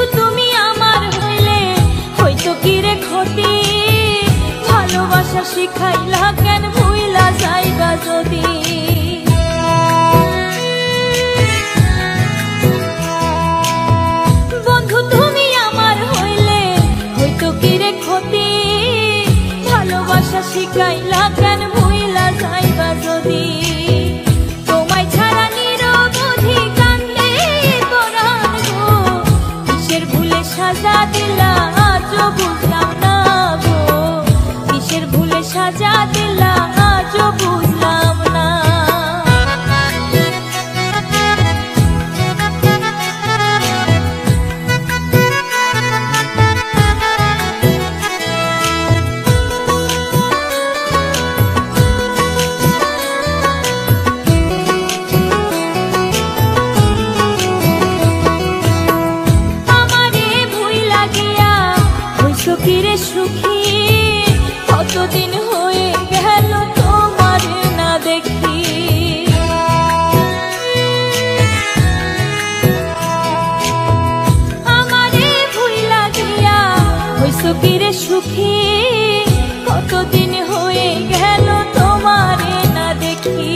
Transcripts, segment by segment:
বন্ধু তুমি আমার হইলে হয়তো কি রে ক্ষতি, ভালোবাসা শিখাইলা কেন ভুইলা যাইবা যদি। বন্ধু তুমি আমার হইলে হয়তো কি রে ক্ষতি, ভালোবাসা শিখাইলা কেন ভুইলা যাইবা যদি। তোমায় ছাড়া নিরবধি কান্দে পরাণ গো, কিসের ভুলে সাজা দিলা আজও বুঝলাম না গো, কিসের ভুলে সাজা দিলা আজও বুঝলাম না। কিরে সুখী কতদিন হয়ে গেল তোমার না দেখি, আমারে ভুইলা গিয়া হইছো কিরে সুখী কতদিন হয়ে গেল তোমার না দেখি।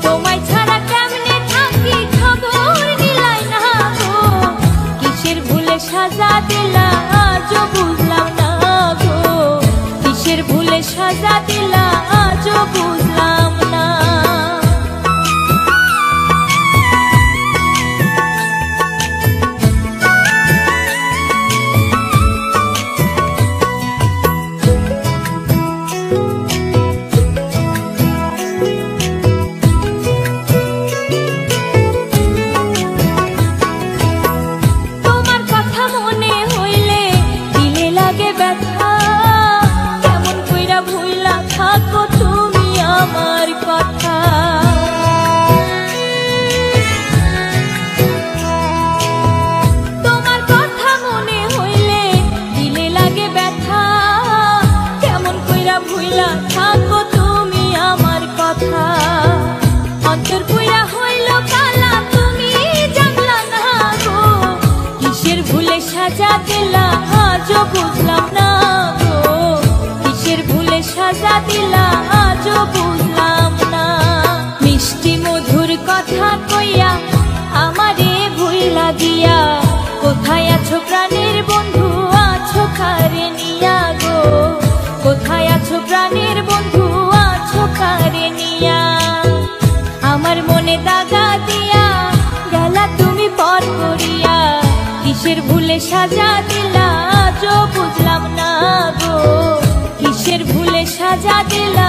তোমায় ছাড়া কেমনে থাকি খবর নিলাই না গো, কিসের ভুলে সাজা দিলা আজও বুঝলাম না গো, কিসের ভুলে সাজা দিলা আজও বুঝলাম না। তোমার কথা মনে হইলে দিলে লাগে ব্যথা, কেমন কইরা ভুইলা থাকো তুমি আমার কথা। তোমার কথা মনে হইলে দিলে লাগে ব্যথা, কেমন কইরা ভুইলা থাকো তুমি আমার কথা। অন্তর কইরা হইল কালা তুমি জানলা না গো, কিসের ভুলে সাজা দিলা আজও বুঝলাম না গো, কিসের ভুলে সাজা দিলা আজও বুঝলাম না। মিষ্টি মধুর কথা কইয়া আমারে ভুইলা গিয়া, কোথায় আছো প্রাণের বন্ধু আছো কারে নিয়া গো, কোথায় আছো প্রাণের বন্ধু আছো কারে নিয়া। আমার মনে দাগা দিয়া গেলা তুমি পর করিয়া, কিসের ভুলে সাজা দিলা আজও বুঝলাম না গো, কিসের ভুলে সাজা দিলা